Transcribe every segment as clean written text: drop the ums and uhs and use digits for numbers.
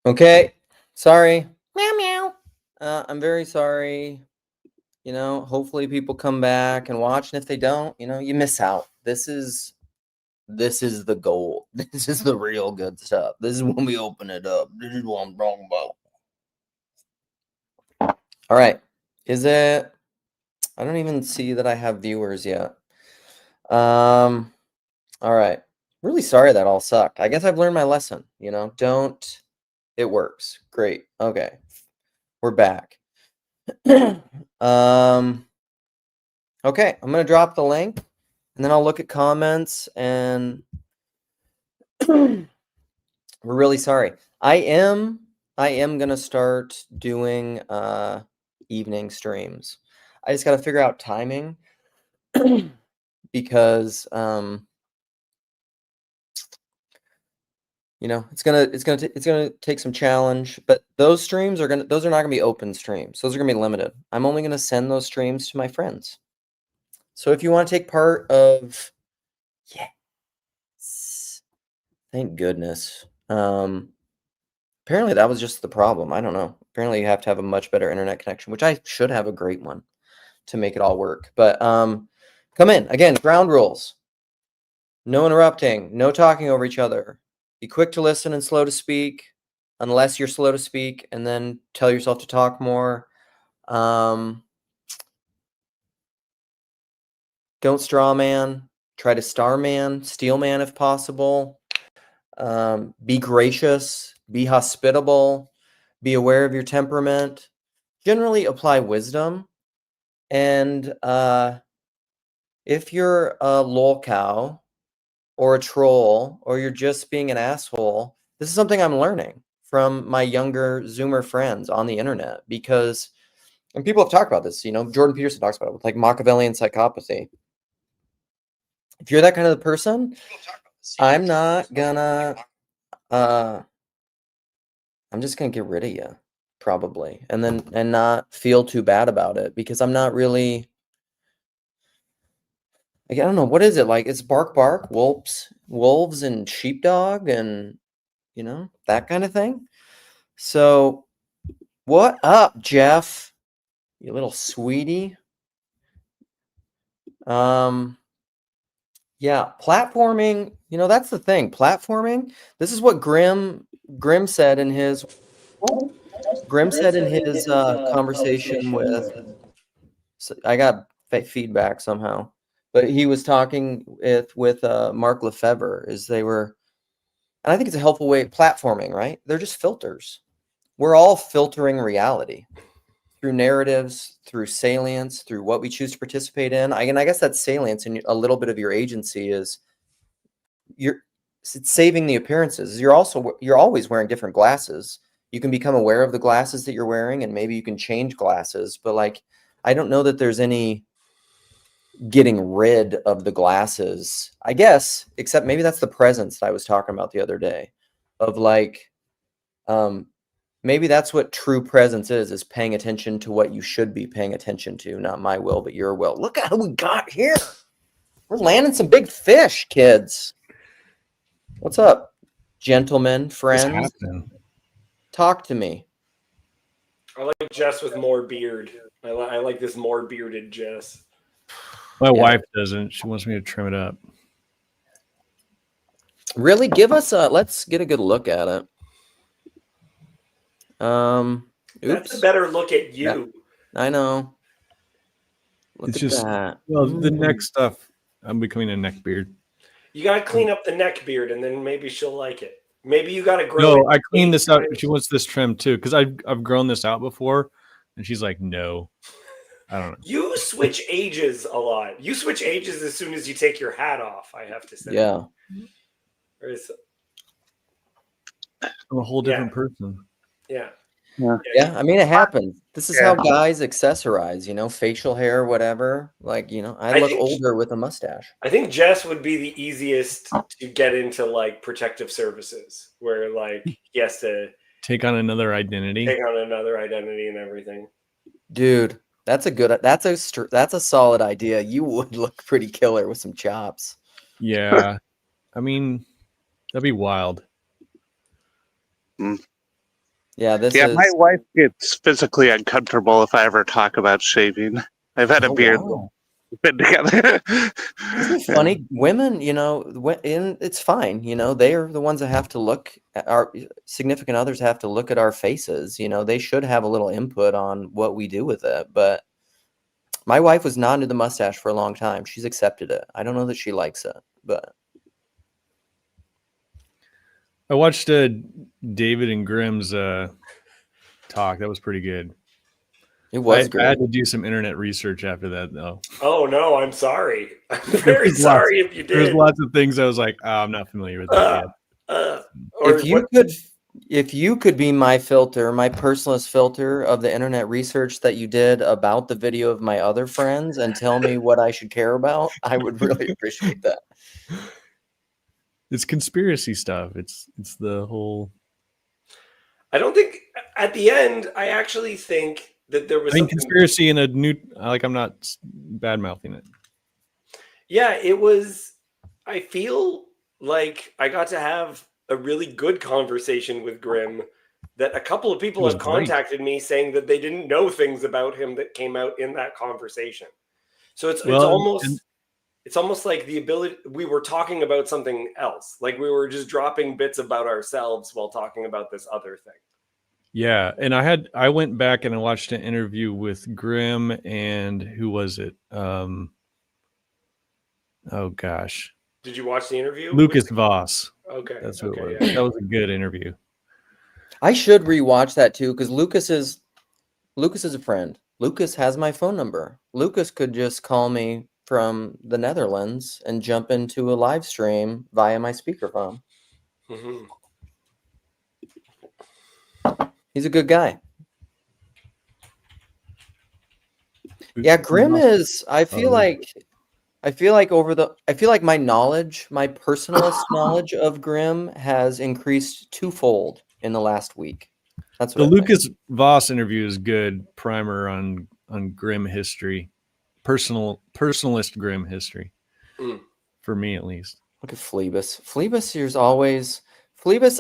Okay, sorry. Meow meow. I'm very sorry. Hopefully people come back and watch, and if they don't, you miss out. This is the gold. This is the real good stuff. This is when we open it up. This is what I'm talking about. All right. Is it? I don't even see that I have viewers yet. All right. Really sorry that all sucked. I guess I've learned my lesson. Don't. It works. Great. Okay. We're back. Okay, I'm gonna drop the link and then I'll look at comments and we're really sorry. I am gonna start doing evening streams. I just gotta figure out timing because it's gonna take some challenge, but those are not gonna be open streams. Those are gonna be limited. I'm only gonna send those streams to my friends. So if you want to take part of, yes, thank goodness. Apparently that was just the problem. I don't know. Apparently you have to have a much better internet connection, which I should have a great one to make it all work. But come in. Again, ground rules. No interrupting, no talking over each other. Be quick to listen and slow to speak, unless you're slow to speak, and then tell yourself to talk more. Don't straw man. Try to star man, steal man if possible. Be gracious. Be hospitable. Be aware of your temperament. Generally apply wisdom. And if you're a lolcow or a troll or you're just being an asshole, this is something I'm learning from my younger Zoomer friends on the internet because, and people have talked about this, Jordan Peterson talks about it with like Machiavellian psychopathy. If you're that kind of the person, I'm not gonna, I'm just gonna get rid of you probably, and not feel too bad about it because I'm not really, like, I don't know, what is it like? It's bark bark, wolves and sheepdog and that kind of thing. So what up, Jeff? You little sweetie. Yeah, platforming, that's the thing. Platforming, this is what Grim said in his conversation with, so I got feedback somehow, but he was talking with Mark Lefebvre, and I think it's a helpful way of platforming, right? They're just filters. We're all filtering reality through narratives, through salience, through what we choose to participate in. I guess that salience and a little bit of your agency is it's saving the appearances. You're always wearing different glasses. You can become aware of the glasses that you're wearing, and maybe you can change glasses. But like, I don't know that there's any getting rid of the glasses, I guess, except maybe that's the presence that I was talking about the other day of like, maybe that's what true presence is paying attention to what you should be paying attention to, not my will, but your will. Look at who we got here. We're landing some big fish, kids. What's up, gentlemen, friends? Talk to me. I like Jess with more beard. I like this more bearded Jess. My wife doesn't. She wants me to trim it up. Really? Let's get a good look at it. Oops. That's a better look at you. Yeah, I know. Look at that. Well, the neck stuff, I'm becoming a neck beard. You got to clean up the neck beard, and then maybe she'll like it. Maybe you got to grow it. No, I cleaned this out. She wants this trimmed too, because I've grown this out before, and she's like, no. I don't know. You switch ages a lot. You switch ages as soon as you take your hat off, I have to say. Yeah. I'm a whole different person. Yeah. Yeah, I mean, it happens. This is how guys accessorize, facial hair, whatever. Like, I look older with a mustache. I think Jess would be the easiest to get into, like, protective services, where, like, he has to take on another identity. And everything. Dude, that's a solid idea. You would look pretty killer with some chops. Yeah. I mean, that'd be wild. Yeah, this Yeah, is. my wife gets physically uncomfortable if I ever talk about shaving. I've had a Oh, beard. wow. We've been together. Isn't it funny? Women, and it's fine. They are the ones that have to look at our significant others have to look at our faces. They should have a little input on what we do with it. But my wife was not into the mustache for a long time. She's accepted it. I don't know that she likes it, but I watched David and Grimm's talk. That was pretty good. it was I great. had to do some internet research after that, though. Oh no, I'm sorry. I'm very sorry if you There's did. lots of things I was like, oh, I'm not familiar with that yet. Or If you could be my filter, my personalist filter of the internet research that you did about the video of my other friends and tell me what I should care about, I would really appreciate that. It's conspiracy stuff. It's the whole. I don't think at the end. I actually think that there was something. Conspiracy in a new. Like, I'm not bad mouthing it. Yeah, it was. I feel like I got to have a really good conversation with Grimm. That a couple of people have contacted me saying that they didn't know things about him that came out in that conversation. So it's almost like the ability we were talking about something else. Like we were just dropping bits about ourselves while talking about this other thing. Yeah, and I went back and I watched an interview with Grimm and who was it? Oh gosh. Did you watch the interview? Lucas Voss. Okay. That's who it was. Yeah. That was a good interview. I should rewatch that too because Lucas is a friend. Lucas has my phone number. Lucas could just call me from the Netherlands and jump into a live stream via my speakerphone. Mm-hmm. He's a good guy. Yeah, Grimm is. I feel like my knowledge, my personalist knowledge of Grimm has increased twofold in the last week. That's what The I think. Lucas Voss interview is good primer on Grimm history, personalist Grimm history, for me at least. Look at Phlebas. Phlebas.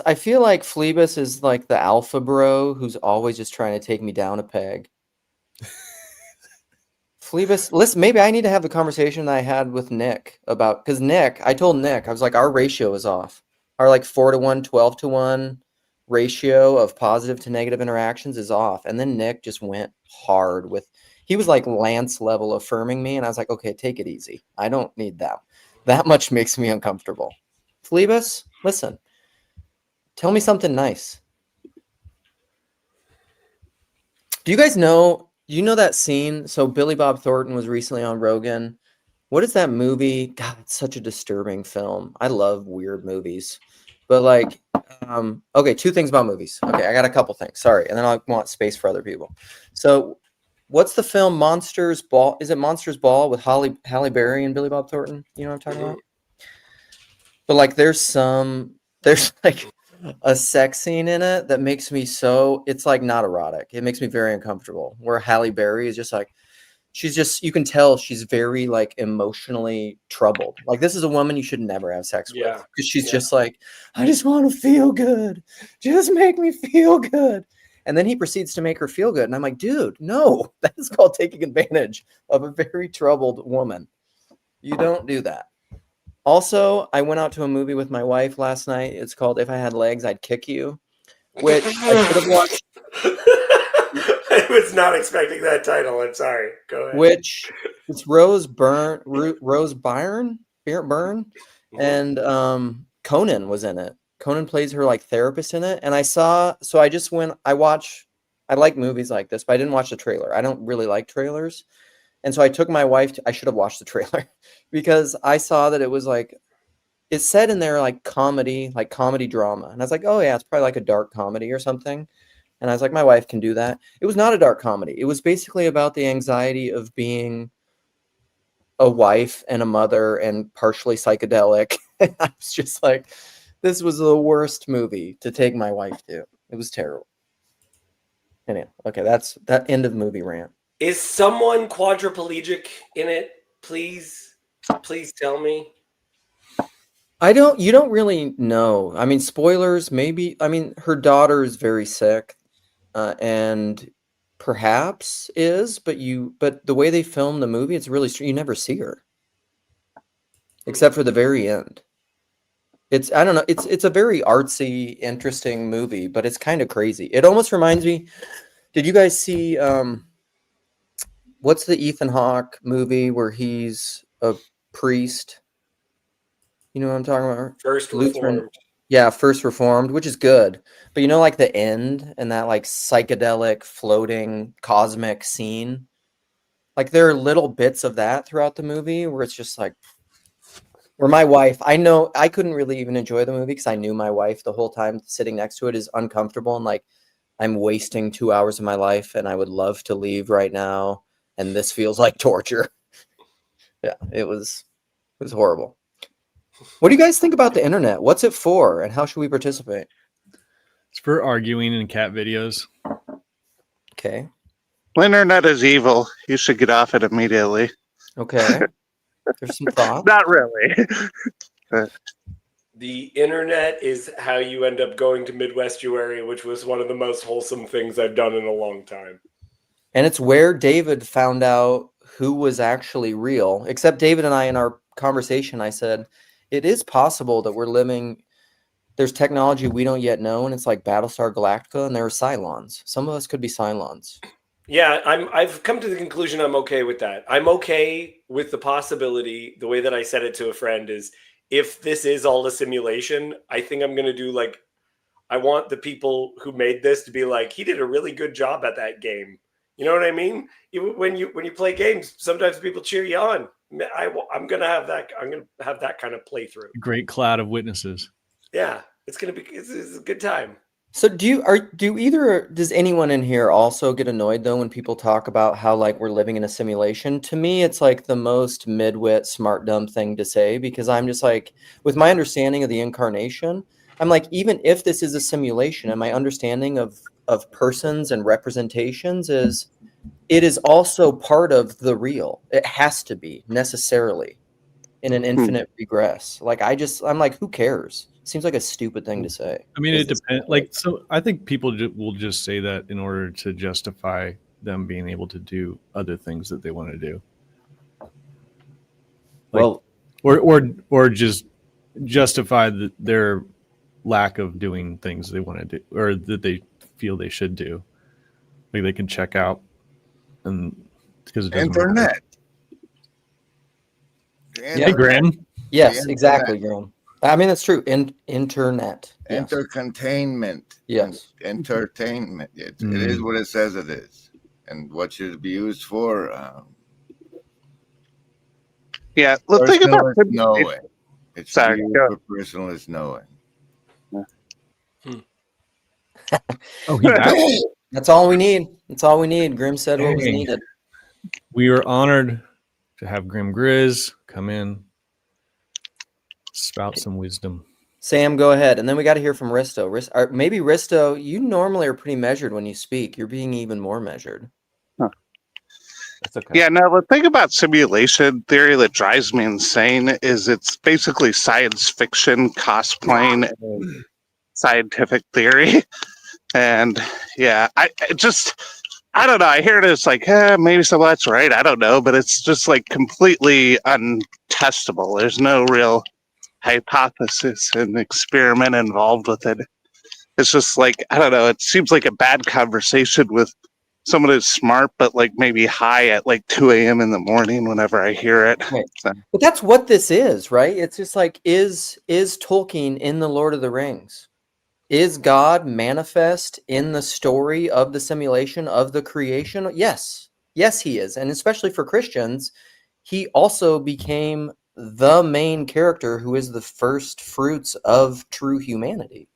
I feel like Phlebas is like the alpha bro who's always just trying to take me down a peg. Phlebas, listen, maybe I need to have the conversation that I had with Nick about, because I told Nick, I was like, our ratio is off. Our like 4-to-1, 12-to-1 ratio of positive to negative interactions is off. And then Nick just went hard he was like Lance level affirming me. And I was like, okay, take it easy. I don't need that. That much makes me uncomfortable. Phlebas, listen, tell me something nice. Do you guys know, that scene? So Billy Bob Thornton was recently on Rogan. What is that movie? God, it's such a disturbing film. I love weird movies. But like, okay, two things about movies. Okay, I got a couple things. Sorry. And then I want space for other people. So what's the film Monsters Ball? Is it Monsters Ball with Halle Berry and Billy Bob Thornton? You know what I'm talking about? But like there's like a sex scene in it that makes me it's like not erotic. It makes me very uncomfortable. Where Halle Berry is just like, you can tell she's very like emotionally troubled. Like this is a woman you should never have sex with because she's just like, I just want to feel good. Just make me feel good. And then he proceeds to make her feel good. And I'm like, dude, no, that is called taking advantage of a very troubled woman. You don't do that. Also, I went out to a movie with my wife last night. It's called If I Had Legs, I'd Kick You, which I should have watched. I was not expecting that title. I'm sorry. Go ahead. Which it's Rose Byrne, and Conan was in it. Conan plays her like therapist in it. And I like movies like this, but I didn't watch the trailer. I don't really like trailers. And so I took my wife I should have watched the trailer because I saw that it was like, it said in there like comedy drama. And I was like, oh yeah, it's probably like a dark comedy or something. And I was like, my wife can do that. It was not a dark comedy. It was basically about the anxiety of being a wife and a mother and partially psychedelic. And I was just like, this was the worst movie to take my wife to. It was terrible. Anyway, okay, that's that end of movie rant. Is someone quadriplegic in it? Please tell me. You don't really know. I mean, spoilers, maybe. I mean, her daughter is very sick. and perhaps is, but the way they film the movie, it's really you never see her except for the very end. I don't know, it's a very artsy, interesting movie, but it's kind of crazy. It almost reminds me. Did you guys see what's the Ethan Hawke movie where he's a priest? You know what I'm talking about? First Lutheran. Reformed. Yeah, First Reformed, which is good. But you know, like the end and that like psychedelic floating cosmic scene? Like there are little bits of that throughout the movie where it's just like where my wife, I know I couldn't really even enjoy the movie because I knew my wife the whole time sitting next to it is uncomfortable and like I'm wasting 2 hours of my life and I would love to leave right now. And this feels like torture. Yeah, it was horrible. What do you guys think about the internet? What's it for and how should we participate? It's for arguing in cat videos. Okay. The internet is evil. You should get off it immediately. Okay. There's some thought. Not really. The internet is how you end up going to Midwestuary, which was one of the most wholesome things I've done in a long time. And it's where David found out who was actually real. Except David and I, in our conversation, I said, it is possible that we're living, there's technology we don't yet know, and it's like Battlestar Galactica, and there are Cylons. Some of us could be Cylons. Yeah, I've come to the conclusion I'm okay with that. I'm okay with the possibility, the way that I said it to a friend is, if this is all a simulation, I think I'm going to do like, I want the people who made this to be like, he did a really good job at that game. You know what I mean? When you play games, sometimes people cheer you on. I'm going to have that. I'm going to have that kind of playthrough. Great cloud of witnesses. Yeah, it's a good time. So does anyone in here also get annoyed though when people talk about how like we're living in a simulation? To me, it's like the most midwit, smart, dumb thing to say because I'm just like, with my understanding of the incarnation, I'm like, even if this is a simulation and my understanding of persons and representations is, it is also part of the real. It has to be necessarily in an infinite regress. Like I'm like, who cares? Seems like a stupid thing to say. I mean, it depends. Like, so I think people will just say that in order to justify them being able to do other things that they want to do. Like, Well, or just justify their lack of doing things they want to do or that they feel they should do. Like they can check out, and because it doesn't internet. Hey, Graham. Yes, exactly, Graham. I mean, that's true. Internet. Yes. Entertainment. Yes. Entertainment. It is what it says it is. And what should it be used for? Yeah, let's think about knowing. It's Sorry, for personalist knowing. That's all we need. That's all we need. Grim said what was needed. We are honored to have Grim Grizz come in, spout some wisdom. Sam, go ahead. And then we got to hear from Risto. Maybe Risto, you normally are pretty measured when you speak. You're being even more measured. Huh. That's okay. Yeah, no, the thing about simulation theory that drives me insane is it's basically science fiction cosplaying scientific theory. And yeah, I don't know. I hear it as like, maybe some of that's right. I don't know, but it's just like completely untestable. There's no real hypothesis and experiment involved with it. It's just like, I don't know. It seems like a bad conversation with someone who's smart, but like maybe high at like 2 a.m. in the morning whenever I hear it. Right. So. But that's what this is, right? It's just like, is Tolkien in the Lord of the Rings? Is God manifest in the story of the simulation of the creation? Yes. Yes, he is. And especially for Christians, he also became the main character who is the first fruits of true humanity.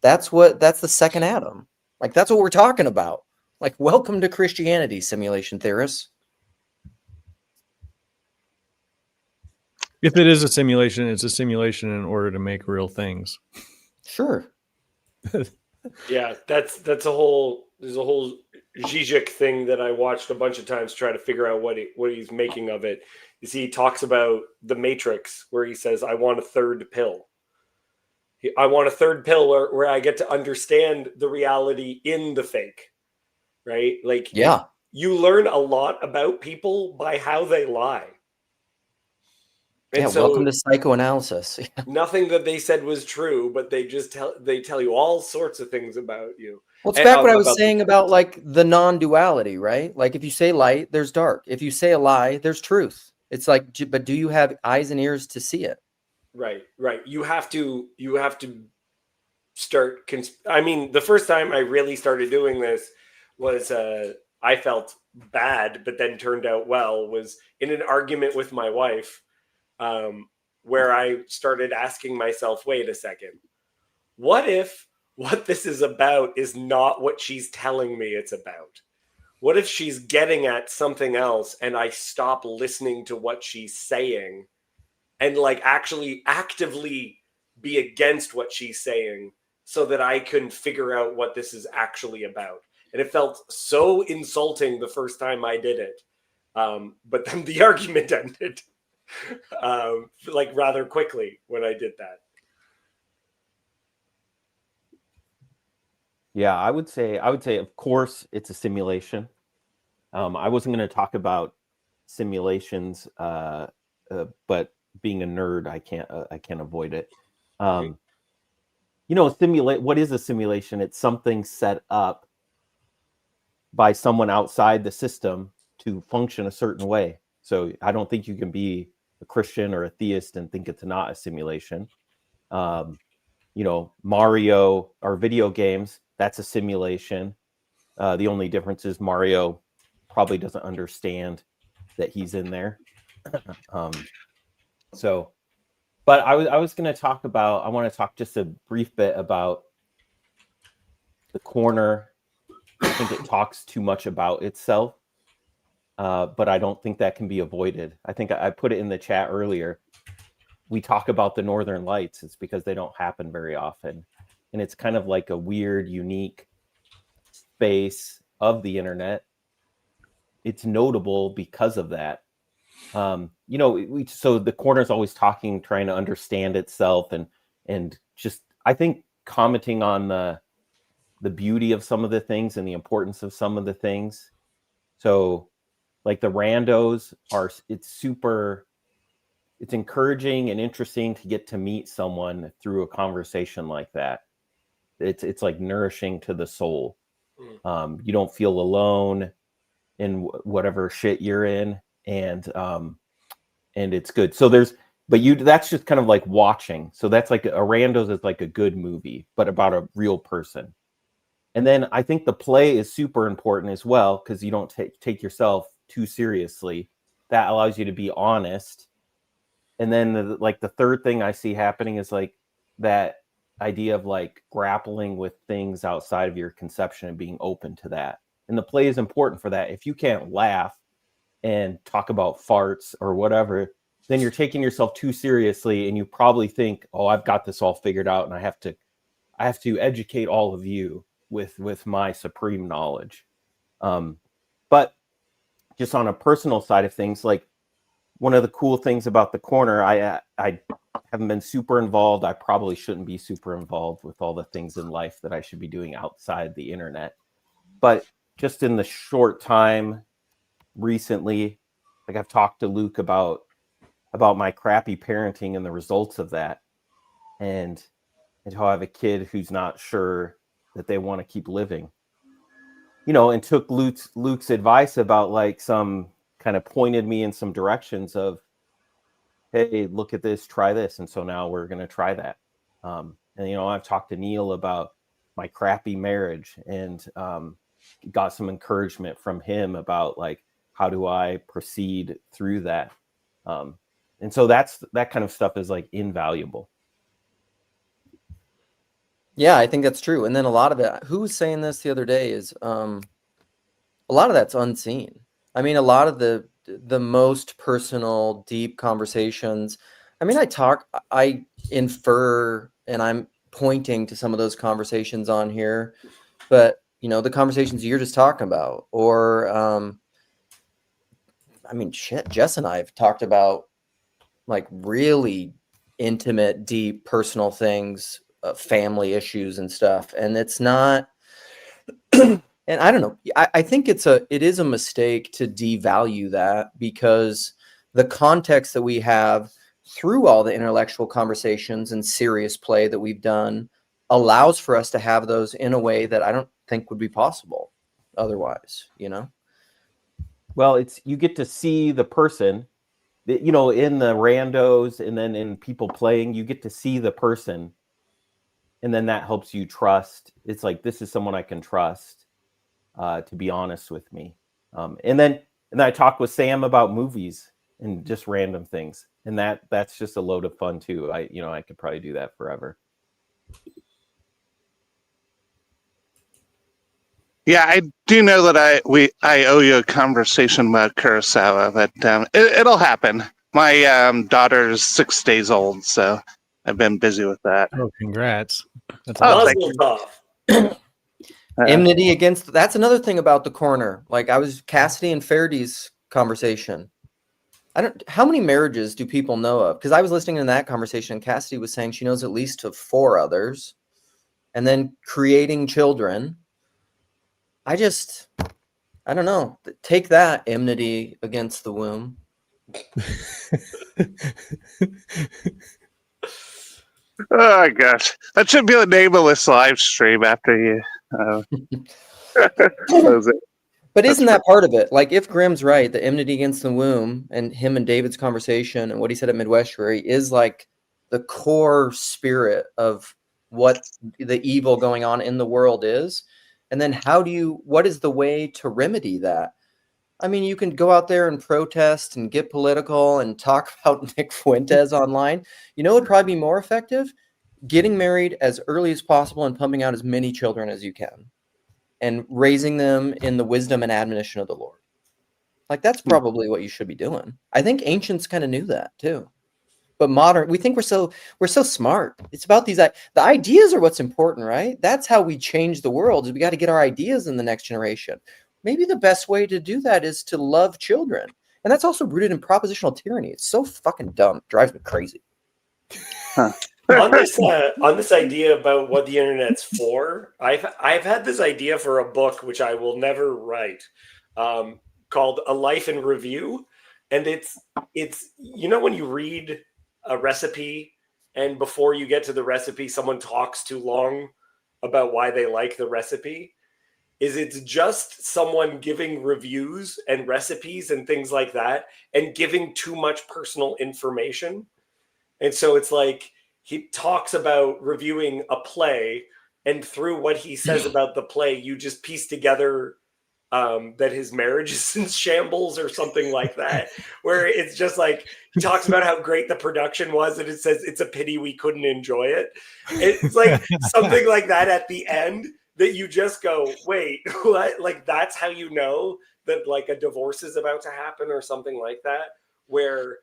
That's the second Adam. Like, that's what we're talking about. Like, welcome to Christianity, simulation theorists. If it is a simulation, it's a simulation in order to make real things. Sure. Yeah, there's a whole Zizek thing that I watched a bunch of times, try to figure out what he's making of it. You see, he talks about the Matrix, where he says, "I want a third pill," I want a third pill where I get to understand the reality in the fake, right? Like, Yeah. you learn a lot about people by how they lie. And Yeah. so Welcome to psychoanalysis. nothing that they said was true, but they just tell you all sorts of things about you. Well, it's And back what I was about saying about like the non-duality, right? Like if you say light, there's dark. If you say a lie, there's truth. It's like, but do you have eyes and ears to see it? Right. You have to start. I mean, the first time I really started doing this was I felt bad, but then turned out well. Was in an argument with my wife, where I started asking myself, "Wait a second, what if what this is about is not what she's telling me it's about? What if she's getting at something else, and I stop listening to what she's saying, and like actually actively be against what she's saying so that I can figure out what this is actually about?" And it felt so insulting the first time I did it. But then the argument ended like rather quickly when I did that. Yeah, I would say, of course, it's a simulation. I wasn't going to talk about simulations, but being a nerd, I can't avoid it. You know, what is a simulation? It's something set up by someone outside the system to function a certain way. So I don't think you can be a Christian or a theist and think it's not a simulation. You know, Mario or video games, that's a simulation. The only difference is Mario probably doesn't understand that he's in there. But I was going to talk about, I want to talk just a brief bit about the corner. I think it talks too much about itself, but I don't think that can be avoided. I think I put it in the chat earlier. We talk about the Northern Lights. It's because they don't happen very often. And it's kind of like a weird, unique space of the internet. It's notable because of that. You know, so the corner is always talking, trying to understand itself, and just, I think, commenting on the beauty of some of the things and the importance of some of the things. So like the randos it's encouraging and interesting to get to meet someone through a conversation like that. It's like nourishing to the soul. You don't feel alone in whatever shit you're in, and it's good. So that's just kind of like watching. So that's like a randos is like a good movie, but about a real person. And then I think the play is super important as well, because you don't take yourself too seriously. That allows you to be honest. And then the third thing I see happening is like that idea of like grappling with things outside of your conception and being open to that. And the play is important for that. If you can't laugh and talk about farts or whatever, then you're taking yourself too seriously, and you probably think, oh, I've got this all figured out, and I have to educate all of you with my supreme knowledge. But just on a personal side of things, like one of the cool things about the corner, I haven't been super involved. I probably shouldn't be super involved with all the things in life that I should be doing outside the internet. But just in the short time recently, like I've talked to Luke about my crappy parenting and the results of that, and how I have a kid who's not sure that they want to keep living. You know, and took Luke's advice about like some kind of pointed me in some directions of, hey, look at this, try this. And so now we're going to try that. And, you know, I've talked to Neil about my crappy marriage, and got some encouragement from him about like, how do I proceed through that? And so that kind of stuff is like invaluable. Yeah, I think that's true. And then a lot of it, who was saying this the other day, is a lot of that's unseen. I mean, a lot of the most personal, deep conversations. I mean, I infer, and I'm pointing to some of those conversations on here, but you know, the conversations you're just talking about, or I mean, shit, Jess and I have talked about like really intimate, deep, personal things family issues and stuff, and it's not. And I don't know. I think it is a mistake to devalue that, because the context that we have through all the intellectual conversations and serious play that we've done allows for us to have those in a way that I don't think would be possible otherwise, you know? Well, you get to see the person, you know, in the randos and then in people playing, you get to see the person. And then that helps you trust. It's like, this is someone I can trust to be honest with me. And then I talk with Sam about movies and just random things. And that's just a load of fun too. I could probably do that forever. Yeah, I do know that I owe you a conversation about Kurosawa, but it'll happen. My daughter's 6 days old, so I've been busy with that. Oh, congrats! That's Muzzle tough. Enmity against, that's another thing about the corner. Like, I was Cassidy and Farady's conversation. How many marriages do people know of? Because I was listening to that conversation, and Cassidy was saying she knows at least of 4 others, and then creating children. I don't know. Take that, enmity against the womb. Oh gosh, that should be the name of this live stream after you close it. But isn't that part of it? Like, if Grimm's right, the enmity against the womb and him and David's conversation and what he said at Midwestry is like the core spirit of what the evil going on in the world is. And then what is the way to remedy that? I mean, you can go out there and protest and get political and talk about Nick Fuentes online. You know what would probably be more effective? Getting married as early as possible and pumping out as many children as you can and raising them in the wisdom and admonition of the Lord. Like, that's probably what you should be doing. I think ancients kind of knew that too. But modern, we think we're so smart. It's about the ideas are what's important, right? That's how we change the world. Is we got to get our ideas in the next generation. Maybe the best way to do that is to love children. And that's also rooted in propositional tyranny. It's so fucking dumb. It drives me crazy. On this idea about what the internet's for, I've had this idea for a book which I will never write, called A Life in Review. And it's you know, when you read a recipe and before you get to the recipe, someone talks too long about why they like the recipe. It's just someone giving reviews and recipes and things like that and giving too much personal information. And so it's like he talks about reviewing a play, and through what he says about the play, you just piece together that his marriage is in shambles or something like that, where it's just like he talks about how great the production was and it says it's a pity we couldn't enjoy it. It's like something like that at the end that you just go, wait, what? Like, that's how you know that like a divorce is about to happen or something like that, where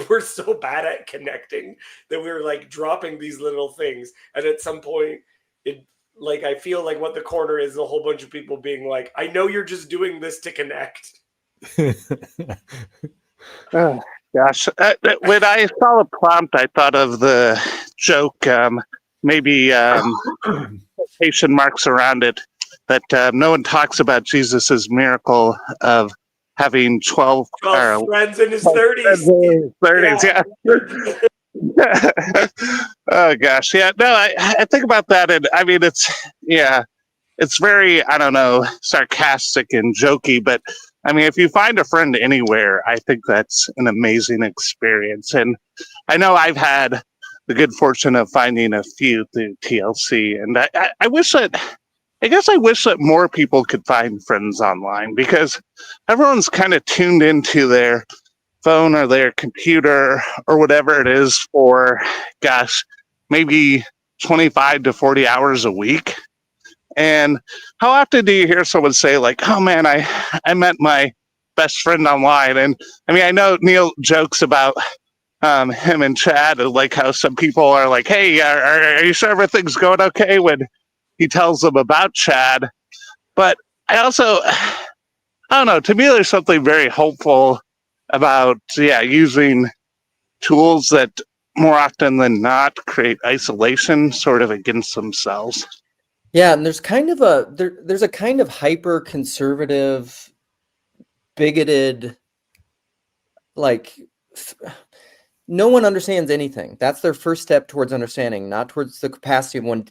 we're so bad at connecting that we're like dropping these little things, and at some point like, I feel like what the corner is a whole bunch of people being like, I know you're just doing this to connect. Oh, gosh. When I saw the prompt, I thought of the joke, maybe quotation marks around it, that no one talks about Jesus's miracle of having 12 friends in his 30s. 30s, yeah. Oh gosh, yeah. No, I think about that, and I mean, it's very, I don't know, sarcastic and jokey, but I mean, if you find a friend anywhere, I think that's an amazing experience. And I know I've had the good fortune of finding a few through TLC, and I wish that more people could find friends online, because everyone's kind of tuned into their phone or their computer or whatever it is for, gosh, maybe 25 to 40 hours a week. And how often do you hear someone say like, oh man, I met my best friend online? And I mean, I know Neil jokes about him and Chad, like how some people are like, hey, are you sure everything's going okay, when he tells them about Chad. But I don't know, to me there's something very hopeful about using tools that more often than not create isolation sort of against themselves. Yeah, and there's kind of there's a kind of hyper conservative, bigoted, like no one understands anything. That's their first step towards understanding, not towards the capacity of one,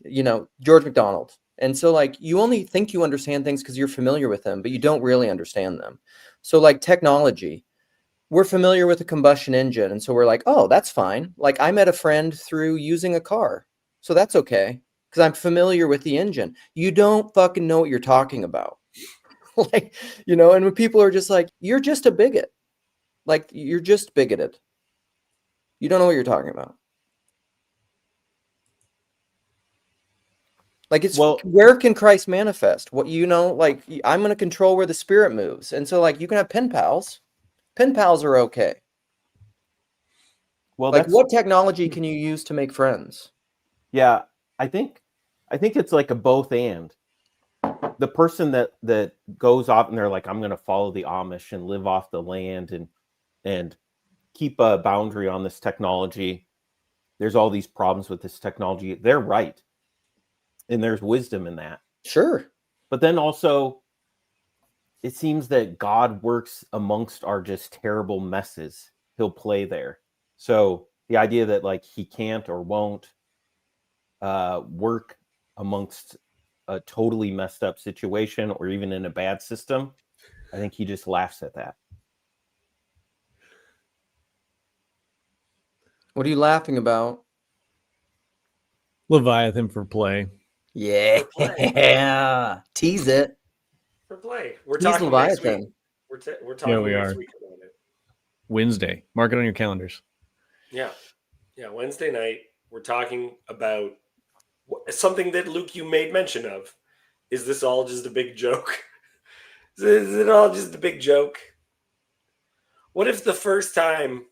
George MacDonald. And so like you only think you understand things because you're familiar with them, but you don't really understand them. So like technology, we're familiar with a combustion engine, and so we're like, oh, that's fine. Like I met a friend through using a car, so that's okay because I'm familiar with the engine. You don't fucking know what you're talking about. Like, and when people are just like, you're just a bigot, like you're just bigoted. You don't know what you're talking about. Like where can Christ manifest? What like I'm going to control where the Spirit moves, and so like you can have pen pals. Pen pals are okay. Well, like what technology can you use to make friends? Yeah, I think it's like a both and. The person that goes off and they're like, I'm going to follow the Amish and live off the land and keep a boundary on this technology. There's all these problems with this technology. They're right. And there's wisdom in that. Sure. But then also, it seems that God works amongst our just terrible messes. He'll play there. So the idea that like he can't or won't work amongst a totally messed up situation or even in a bad system, I think he just laughs at that. What are you laughing about? Leviathan for play. Yeah. For play. Tease it. For play. We're Tease talking Leviathan. next week. We're talking next week about it. Wednesday. Mark it on your calendars. Yeah. Yeah. Wednesday night, we're talking about something that Luke, you made mention of. Is this all just a big joke? Is it all just a big joke? What if the first time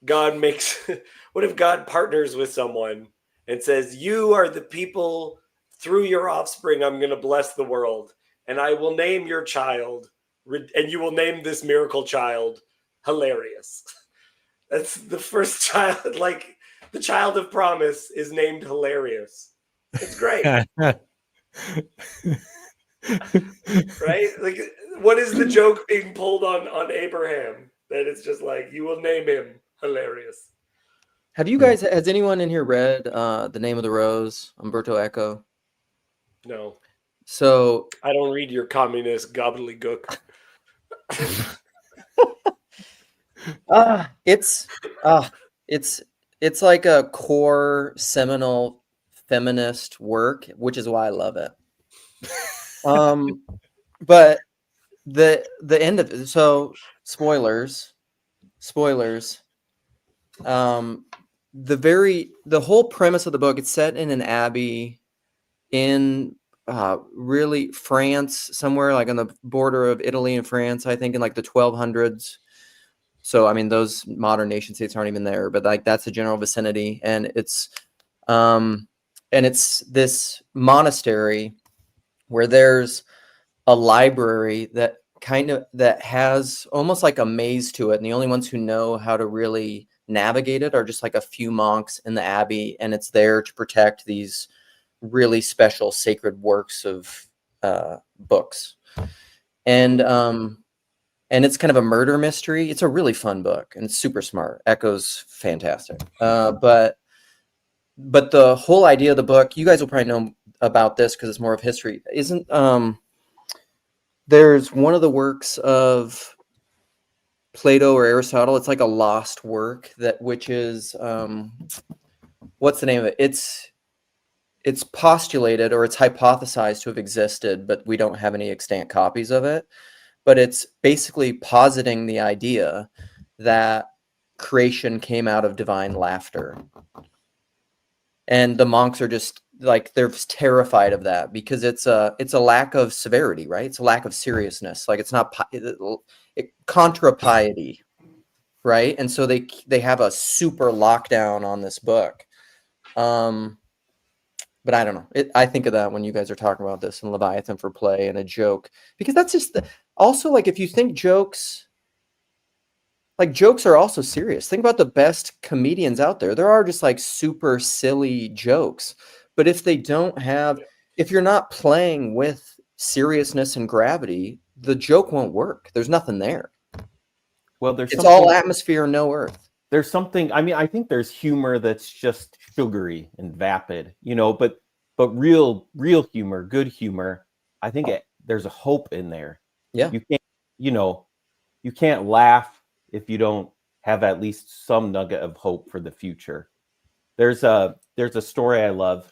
what if God partners with someone and says, you are the people through your offspring, I'm going to bless the world, and I will name your child, and you will name this miracle child Hilarious. That's the first child, like the child of promise is named Hilarious. It's great. Right? Like, what is the joke being pulled on Abraham? That it's just like, you will name him Hilarious. Have you guys, has anyone in here read The Name of the Rose, Umberto Eco? No. So I don't read your communist gobbledygook. it's like a core seminal feminist work, which is why I love it. But the end of it, so spoilers. The whole premise of the book, it's set in an abbey in really France, somewhere like on the border of Italy and France, I think in like the 1200s. So I mean, those modern nation states aren't even there, but like that's the general vicinity, and it's this monastery where there's a library that has almost like a maze to it, and the only ones who know how to really navigate it are just like a few monks in the abbey, and it's there to protect these really special sacred works of books, and it's kind of a murder mystery. It's a really fun book and super smart. Echo's fantastic, but the whole idea of the book, you guys will probably know about this because it's more of history. Isn't there's one of the works of Plato or Aristotle. It's like a lost work which is what's the name of it? It's postulated or it's hypothesized to have existed, but we don't have any extant copies of it. But it's basically positing the idea that creation came out of divine laughter. And the monks are just like, they're terrified of that because it's a lack of severity, right? It's a lack of seriousness. Like it's not contra piety, right? And so they have a super lockdown on this book. But I don't know. I think of that when you guys are talking about this and Leviathan for play and a joke, because that's just also like, if you think jokes, like jokes are also serious. Think about the best comedians out there. There are just like super silly jokes. But if they don't have, if you're not playing with seriousness and gravity, the joke won't work. There's nothing there. Well, there's it's all atmosphere, no earth. There's something, I mean, I think there's humor that's just sugary and vapid, you know, but real humor, good humor, I think there's a hope in there. Yeah. You can't laugh if you don't have at least some nugget of hope for the future. There's a story I love.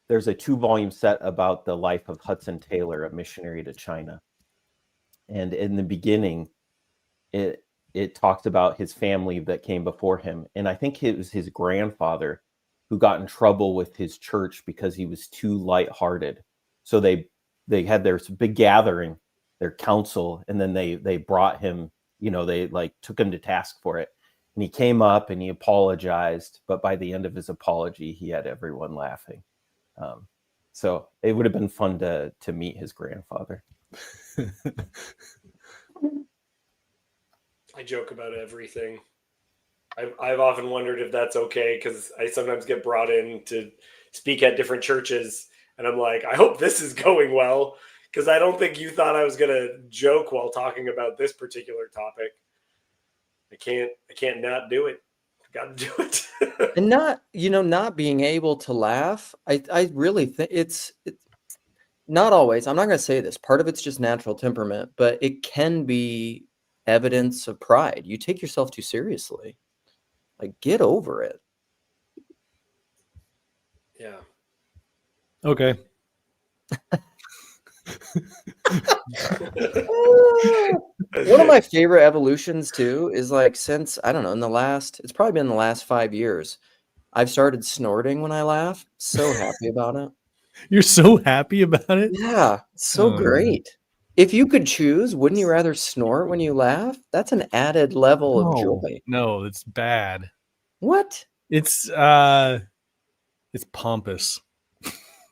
There's a 2-volume set about the life of Hudson Taylor, a missionary to China. And in the beginning, it talks about his family that came before him. And I think it was his grandfather who got in trouble with his church because he was too lighthearted. So they had their big gathering, their council, and then they brought him, you know, they like took him to task for it. And he came up and he apologized, but by the end of his apology, he had everyone laughing. So it would have been fun to meet his grandfather. I joke about everything. I've often wondered if that's okay, because I sometimes get brought in to speak at different churches, and I'm like, I hope this is going well, because I don't think you thought I was going to joke while talking about this particular topic. I can't not do it. Got to do it. And not being able to laugh, I really think it's not always. I'm not going to say this. Part of it's just natural temperament, but it can be evidence of pride. You take yourself too seriously. Like, get over it. Yeah. Okay. One of my favorite evolutions too is like, since I don't know, it's probably been the last 5 years, I've started snorting when I laugh. So happy about it. You're so happy about it? Yeah, so Oh, great. If you could choose, wouldn't you rather snort when you laugh? That's an added level of joy. No, it's bad. What? It's pompous.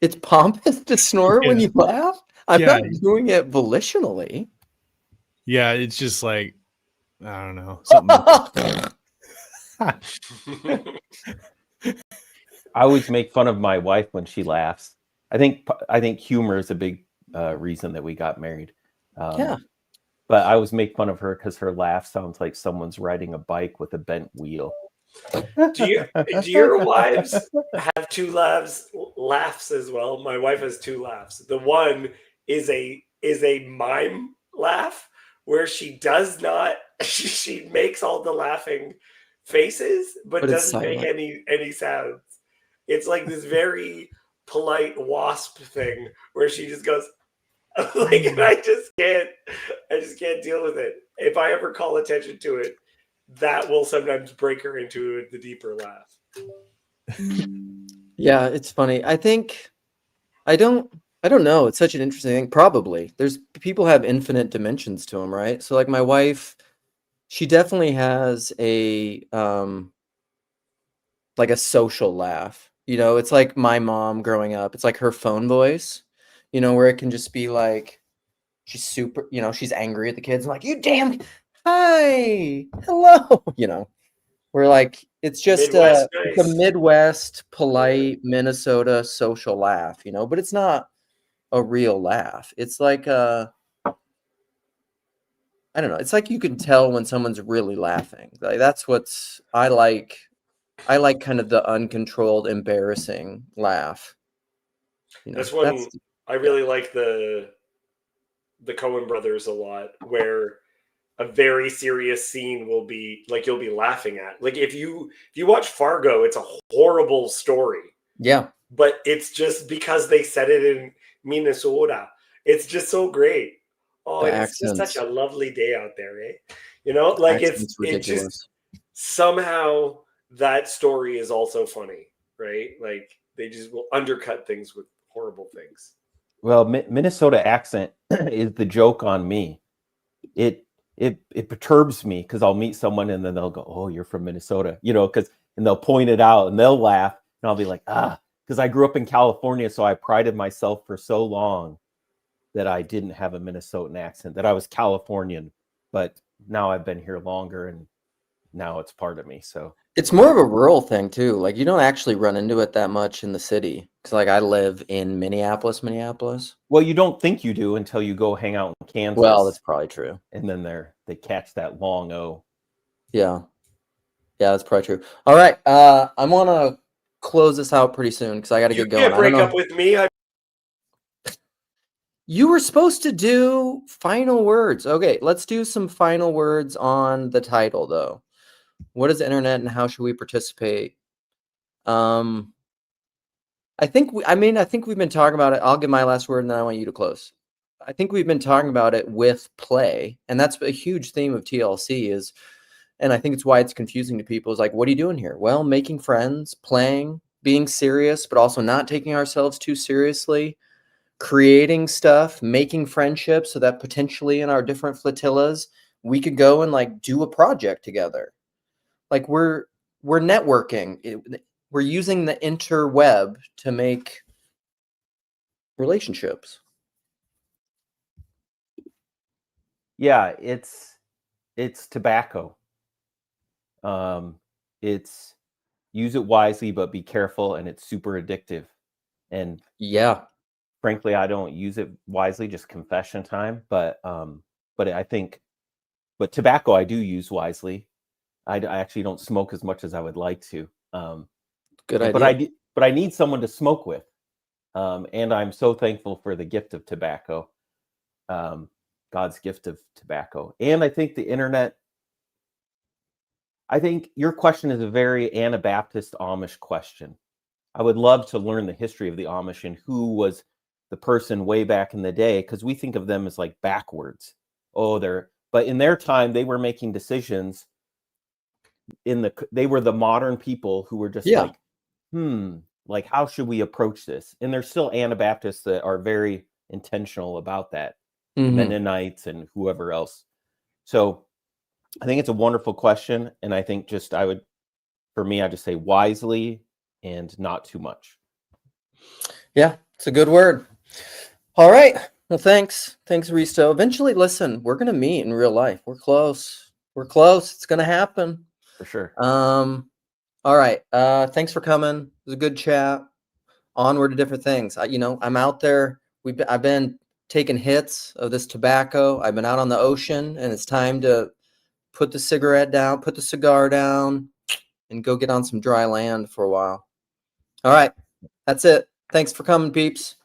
It's pompous to snort when you laugh? I'm not doing it volitionally. Yeah, it's just like, I don't know. Something. I always make fun of my wife when she laughs. I think humor is a big reason that we got married. Yeah. But I always make fun of her because her laugh sounds like someone's riding a bike with a bent wheel. Do your wives have two laughs as well? My wife has two laughs. The one is a mime laugh where she does not she makes all the laughing faces but doesn't make any sounds. It's like this very polite wasp thing where she just goes like, and I just can't deal with it. If I ever call attention to it, that will sometimes break her into the deeper laugh. Yeah, it's funny. I think I don't know. It's such an interesting thing. Probably there's people have infinite dimensions to them, right? So like my wife, she definitely has a like a social laugh. You know, it's like my mom growing up. It's like her phone voice, you know, where it can just be like she's super, you know, she's angry at the kids and like, you damn, hi, hello, you know. We're like, it's just it's a Midwest, polite Minnesota social laugh, you know, but it's not a real laugh. It's like I don't know. It's like you can tell when someone's really laughing. Like that's what's I like kind of the uncontrolled, embarrassing laugh. You know, that's one I really like the Coen brothers a lot, where a very serious scene will be like you'll be laughing at. Like if you watch Fargo, it's a horrible story. Yeah. But it's just because they said it in Minnesota. It's just so great. Oh, it's just such a lovely day out there, eh? You know, like it's just somehow that story is also funny, right? Like they just will undercut things with horrible things. Well, Minnesota accent is the joke on me. It perturbs me because I'll meet someone and then they'll go, "Oh, you're from Minnesota," you know, and they'll point it out and they'll laugh and I'll be like, because I grew up in California, so I prided myself for so long that I didn't have a Minnesotan accent, that I was Californian but now I've been here longer, and now it's part of me. So It's more of a rural thing too. Like you don't actually run into it that much in the city. Because like I live in Minneapolis. Well, you don't think you do until you go hang out in Kansas. Well, that's probably true. And then they catch that long O. Yeah. Yeah, that's probably true. All right. I want to close this out pretty soon because I got to get going. You can't break up with me. You were supposed to do final words. Okay, let's do some final words on the title, though. What is the internet and how should we participate? I think we've been talking about it. I'll give my last word and then I want you to close. I think we've been talking about it with play, and that's a huge theme of TLC is, and I think it's why it's confusing to people is like, what are you doing here? Well, making friends, playing, being serious, but also not taking ourselves too seriously, creating stuff, making friendships so that potentially in our different flotillas, we could go and like do a project together. Like we're networking. We're using the interweb to make relationships. Yeah, it's tobacco. It's use it wisely, but be careful, and it's super addictive. And yeah, frankly, I don't use it wisely, just confession time. But I think, but tobacco I do use wisely. I actually don't smoke as much as I would like to. Good idea. But I need someone to smoke with. And I'm so thankful for the gift of tobacco, God's gift of tobacco. And I think the internet, I think your question is a very Anabaptist Amish question. I would love to learn the history of the Amish and who was the person way back in the day, because we think of them as like backwards. But in their time, they were making decisions. They were the modern people who were just like, how should we approach this? And there's still Anabaptists that are very intentional about that, Mennonites and whoever else. So I think it's a wonderful question. And I think I just say wisely and not too much. Yeah, it's a good word. All right. Well, thanks. Thanks, Risto. Eventually, listen, we're going to meet in real life. We're close. It's going to happen. For sure. All right. Thanks for coming. It was a good chat. Onward to different things. I'm out there. I've been taking hits of this tobacco. I've been out on the ocean, and it's time to put the cigarette down, put the cigar down, and go get on some dry land for a while. All right. That's it. Thanks for coming, peeps.